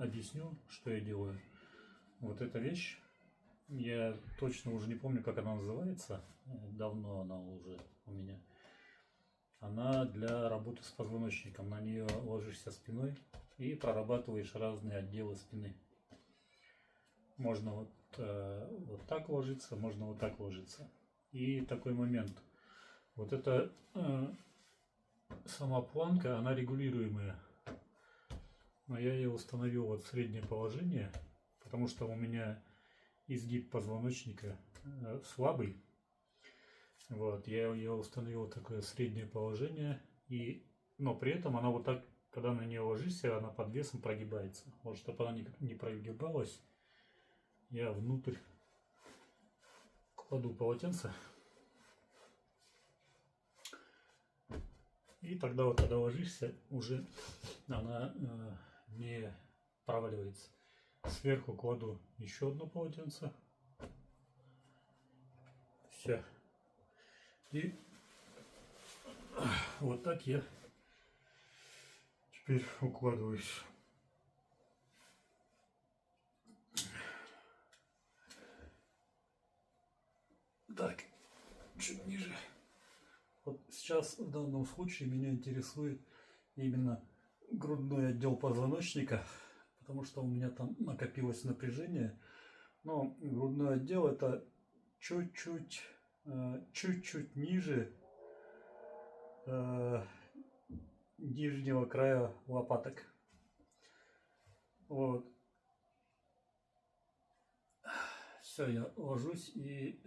объясню, что я делаю. Вот эта вещь, я точно уже не помню, как она называется. Давно она уже у меня. Она для работы с позвоночником. На нее ложишься спиной и прорабатываешь разные отделы спины. Можно вот так ложиться, можно вот так ложиться. И такой момент. Вот эта сама планка, она регулируемая. Но я ее установил вот в среднее положение, потому что у меня изгиб позвоночника слабый. Вот, я ее установил в такое среднее положение, но при этом она вот так, когда на нее ложишься, она под весом прогибается. Вот, чтобы она не прогибалась, я внутрь кладу полотенце. И тогда вот, когда ложишься, уже она не проваливается. Сверху кладу еще одно полотенце. Все. И вот так я теперь укладываюсь. Так, чуть ниже. Вот сейчас в данном случае меня интересует именно грудной отдел позвоночника, потому что у меня там накопилось напряжение. Но грудной отдел это чуть-чуть ниже нижнего края лопаток. Вот. Все, я ложусь и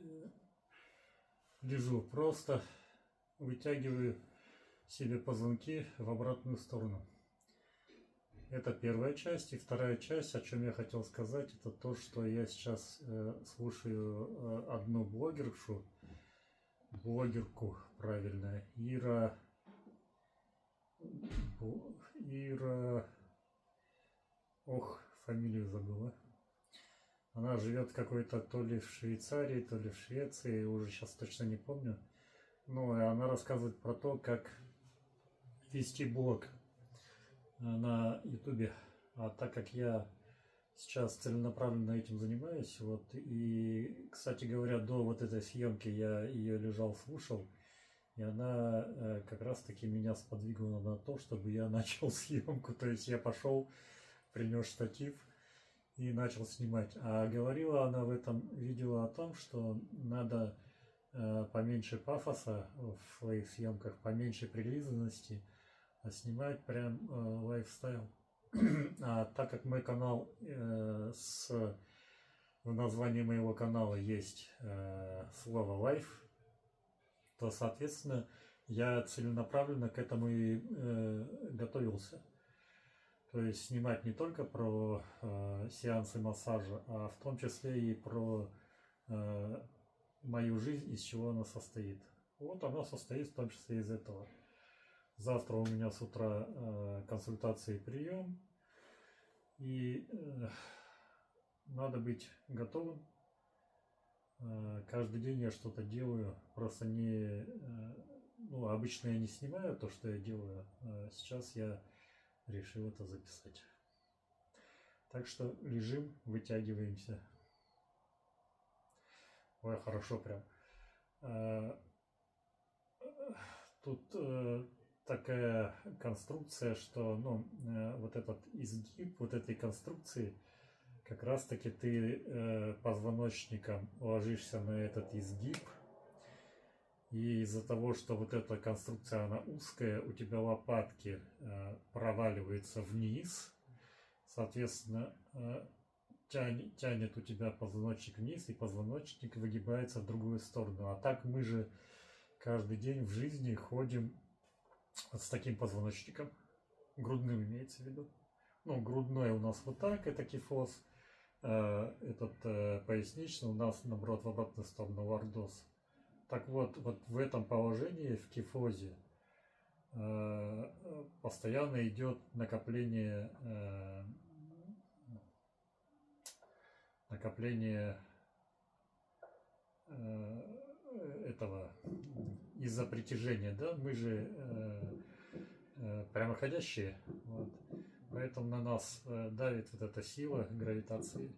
лежу. Просто вытягиваю себе позвонки в обратную сторону. Это первая часть. И вторая часть, о чем я хотел сказать, это то, что я сейчас слушаю одну блогерку, правильно, Ира, фамилию забыла. Она живет какой-то то ли в Швейцарии, то ли в Швеции, уже сейчас точно не помню. Но она рассказывает про то, как вести блог на ютубе. А так как я сейчас целенаправленно этим занимаюсь, вот, и, кстати говоря, до вот этой съемки я ее лежал, слушал, и она как раз таки меня сподвигнула на то, чтобы я начал съемку. То есть я пошел, принес штатив и начал снимать. А говорила она в этом видео о том, что надо поменьше пафоса в своих съемках, поменьше прилизанности, а снимать прям лайфстайл. А так как мой канал, в названии моего канала есть слово лайф, то, соответственно, я целенаправленно к этому и готовился. То есть снимать не только про сеансы массажа, а в том числе и про мою жизнь, из чего она состоит. Вот она состоит в том числе из этого. Завтра у меня с утра консультация и прием. И надо быть готовым. Каждый день я что-то делаю. Просто обычно я не снимаю то, что я делаю. Сейчас я решил это записать. Так что лежим, вытягиваемся. Ой, хорошо прям. Тут такая конструкция, что вот этот изгиб вот этой конструкции, как раз таки ты позвоночником ложишься на этот изгиб, и из-за того, что вот эта конструкция она узкая, у тебя лопатки проваливаются вниз, соответственно тянет у тебя позвоночник вниз, и позвоночник выгибается в другую сторону. А так мы же каждый день в жизни ходим вот с таким позвоночником, грудным имеется в виду. Грудной у нас вот так, это кифоз, поясничный у нас, наоборот, в обратную сторону лордоз. Так вот в этом положении, в кифозе, постоянно идет накопление этого из-за притяжения, да, мы же прямоходящие, вот. Поэтому на нас давит вот эта сила гравитации.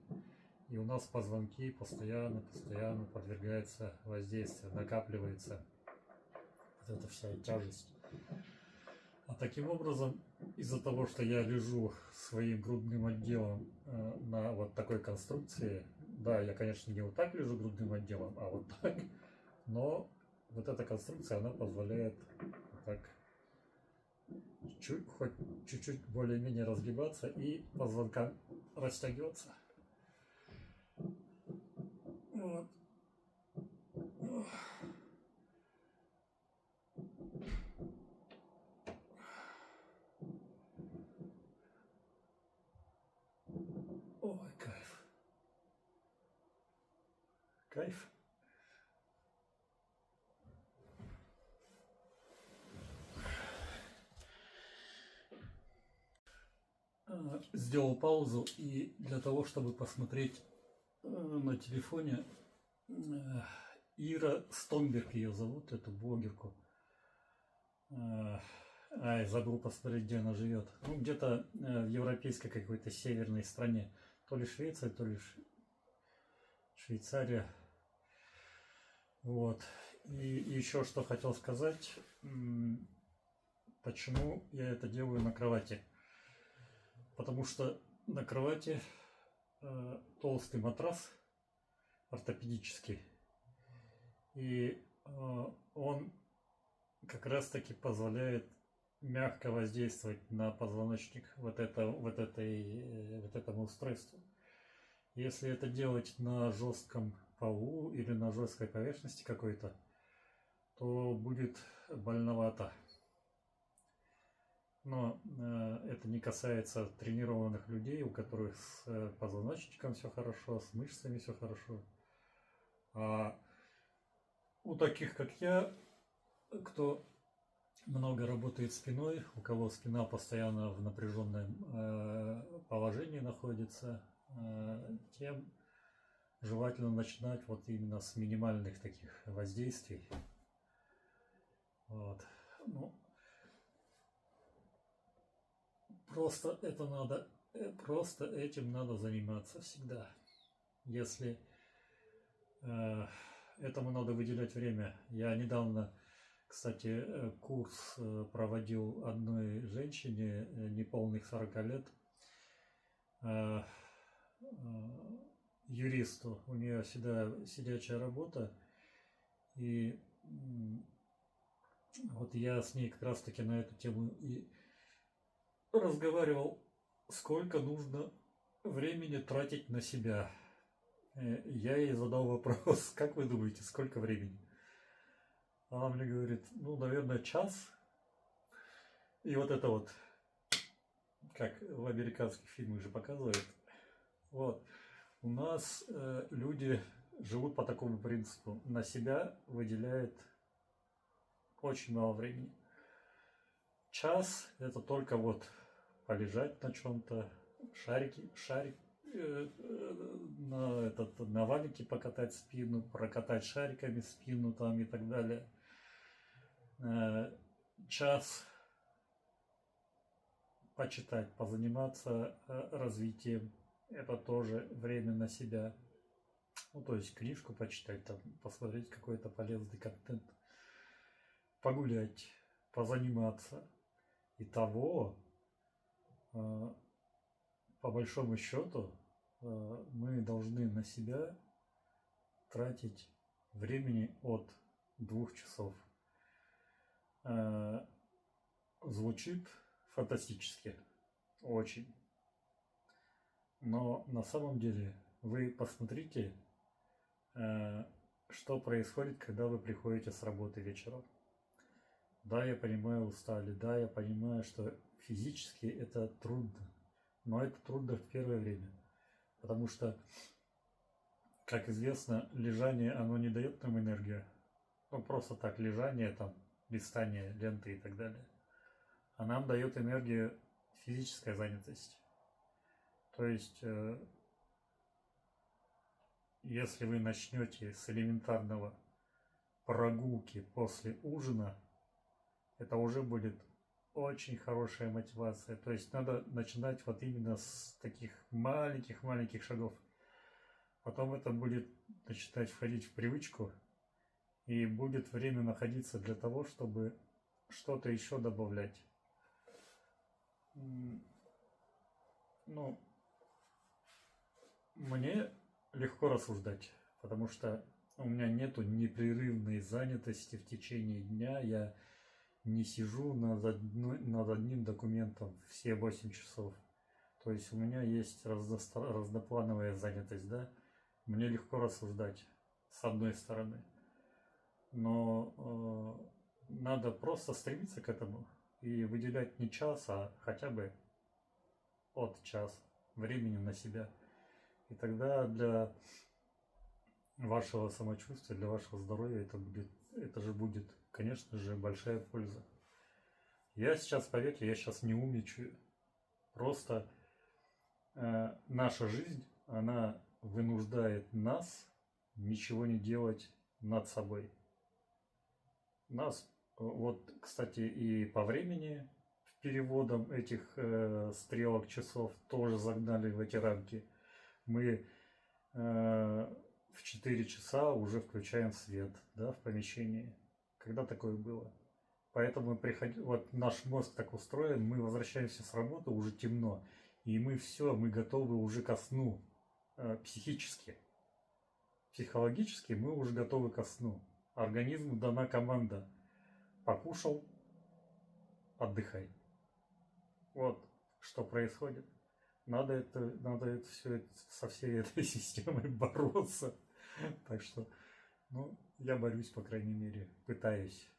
И у нас позвонки постоянно подвергаются воздействию, накапливается вот эта вся тяжесть. А таким образом, из-за того, что я лежу своим грудным отделом на вот такой конструкции, да, я, конечно, не вот так лежу грудным отделом, а вот так, но вот эта конструкция, она позволяет так хоть чуть-чуть более-менее разгибаться и позвонкам растягиваться. Вот. Ой, кайф. Кайф. Сделал паузу и для того, чтобы посмотреть на телефоне, Ира Стомберг ее зовут, эту блогерку. Забыл посмотреть, где она живет. Ну, где-то в европейской какой-то северной стране. То ли Швеция, то ли Швейцария. Вот. И еще что хотел сказать. Почему я это делаю на кровати? Потому что на кровати толстый матрас ортопедический. И он как раз таки позволяет мягко воздействовать на позвоночник вот этому устройству. Если это делать на жестком полу или на жесткой поверхности какой-то, то будет больновато. Но это не касается тренированных людей, у которых с позвоночником все хорошо, с мышцами все хорошо. А у таких, как я, кто много работает спиной, у кого спина постоянно в напряженном положении находится, тем желательно начинать вот именно с минимальных таких воздействий. Вот. Ну, просто этим надо заниматься всегда. Если этому надо выделять время. Я недавно, кстати, курс проводил одной женщине неполных 40 лет, юристу. У нее всегда сидячая работа. И вот я с ней как раз таки на эту тему и разговаривал, сколько нужно времени тратить на себя. Я ей задал вопрос: как вы думаете, сколько времени? Она мне говорит: ну, наверное, час. И вот это вот, как в американских фильмах же показывают, вот, у нас люди живут по такому принципу: на себя выделяет очень мало времени. Час — это только вот полежать на чем-то, шарик на валике покатать спину, прокатать шариками спину там и так далее. Час почитать, позаниматься развитием — это тоже время на себя. Ну, то есть книжку почитать, там, посмотреть какой-то полезный контент, погулять, позаниматься. Итого, по большому счету, мы должны на себя тратить времени от 2 часов. Звучит фантастически, очень. Но на самом деле вы посмотрите, что происходит, когда вы приходите с работы вечером. Да, я понимаю, устали, да, я понимаю, что физически это трудно, но это трудно в первое время, потому что, как известно, лежание, оно не дает нам энергию. Ну, просто так, лежание, там, листание ленты и так далее. А нам дает энергию физическая занятость. То есть, если вы начнете с элементарного прогулки после ужина, это уже будет очень хорошая мотивация. То есть надо начинать вот именно с таких маленьких шагов. Потом это будет начинать входить в привычку, и будет время находиться для того, чтобы что-то еще добавлять. Ну, мне легко рассуждать, потому что у меня нету непрерывной занятости в течение дня. Я не сижу над одним документом все 8 часов. То есть у меня есть разноплановая занятость, да. Мне легко рассуждать, с одной стороны. Но надо просто стремиться к этому и выделять не час, а хотя бы от час времени на себя. И тогда для вашего самочувствия, для вашего здоровья это же будет, конечно же, большая польза. Я сейчас, поверьте, я сейчас не умничаю. Просто наша жизнь, она вынуждает нас ничего не делать над собой. Нас, вот, кстати, и по времени переводом этих стрелок часов тоже загнали в эти рамки. Мы в 4 часа уже включаем свет, да, в помещении. Когда такое было? Поэтому вот наш мозг так устроен, мы возвращаемся с работы, уже темно, и мы готовы уже ко сну психически. Психологически мы уже готовы ко сну. Организму дана команда: покушал, отдыхай. Вот что происходит. Надо со всей этой системой бороться. Так что, я борюсь, по крайней мере, пытаюсь.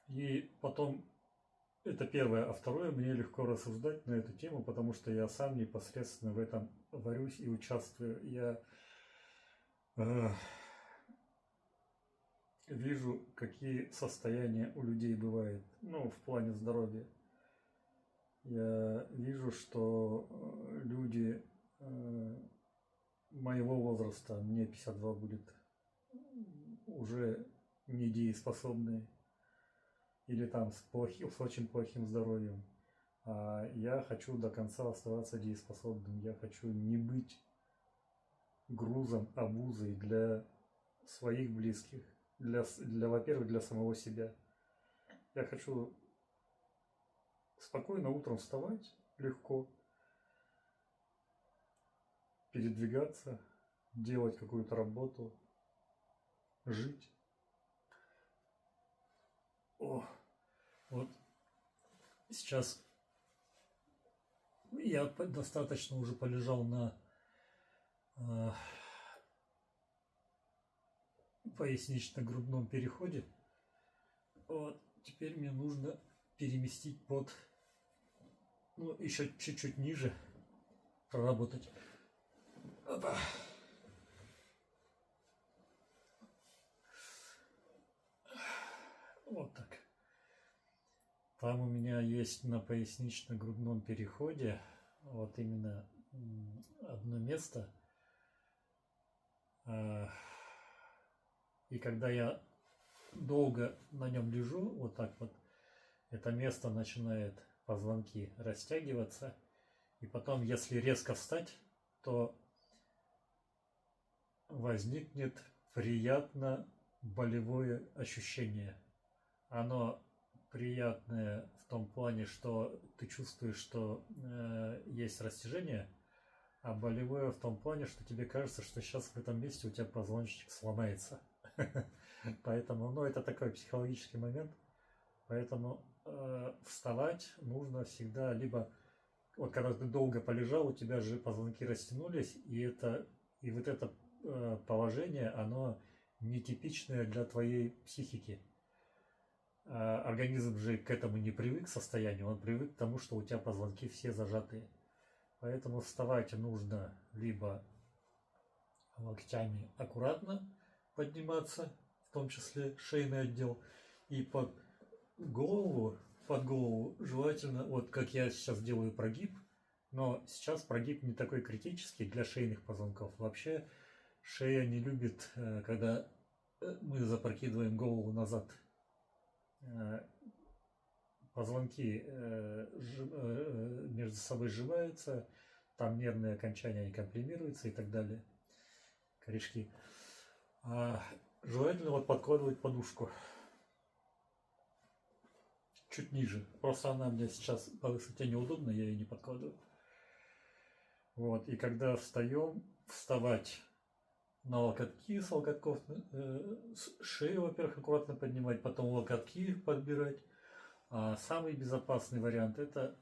И потом, это первое. А второе, мне легко рассуждать на эту тему, потому что я сам непосредственно в этом варюсь и участвую. Я вижу, какие состояния у людей бывают, в плане здоровья. Я вижу, что люди моего возраста, мне 52 будет, уже недееспособные или там с очень плохим здоровьем. А я хочу до конца оставаться дееспособным. Я хочу не быть грузом, обузой для своих близких, во-первых, для самого себя. Я хочу спокойно утром вставать, легко, передвигаться, делать какую-то работу, жить. Вот сейчас я достаточно уже полежал на пояснично-грудном переходе. Вот теперь мне нужно переместить еще чуть-чуть ниже, проработать. Опа. Вот так. Там у меня есть на пояснично-грудном переходе вот именно одно место. И когда я долго на нем лежу, вот так вот, это место начинает позвонки растягиваться. И потом, если резко встать, то возникнет приятно болевое ощущение. Оно приятное в том плане, что ты чувствуешь, что есть растяжение, а болевое в том плане, что тебе кажется, что сейчас в этом месте у тебя позвоночник сломается. Поэтому, это такой психологический момент. Поэтому вставать нужно всегда, либо вот когда ты долго полежал, у тебя же позвонки растянулись, и вот это положение, оно нетипичное для твоей психики. Организм же к этому не привык состоянию, он привык к тому, что у тебя позвонки все зажатые. Поэтому вставать нужно либо локтями аккуратно подниматься, в том числе шейный отдел, и под голову желательно, вот как я сейчас делаю прогиб, но сейчас прогиб не такой критический для шейных позвонков. Вообще шея не любит, когда мы запрокидываем голову назад. позвонки между собой сжимаются, там нервные окончания они комплимируются и так далее, корешки. Желательно вот подкладывать подушку чуть ниже. Просто она мне сейчас по высоте неудобна, я ее не подкладываю. Вот, и когда встаем, вставать на локотки, с локотков, шею, во-первых, аккуратно поднимать, потом локотки подбирать. А самый безопасный вариант — это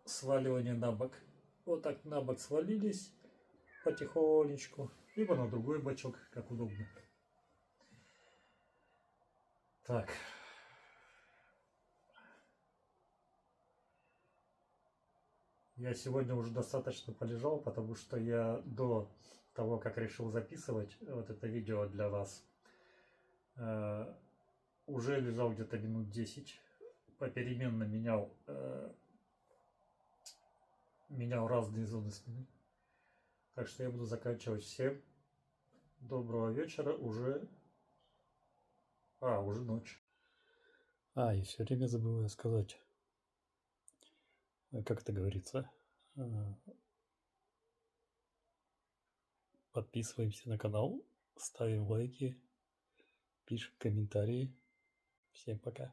сваливание на бок. Вот так на бок свалились потихонечку, либо на другой бочок, как удобно. Так. Я сегодня уже достаточно полежал, потому что я до того, как решил записывать вот это видео для вас, уже лежал где-то минут 10, попеременно менял разные зоны спины. Так что я буду заканчивать. Всем доброго вечера, уже ночь. И все время забываю сказать, как это говорится, подписываемся на канал, ставим лайки, пишем комментарии. Всем пока.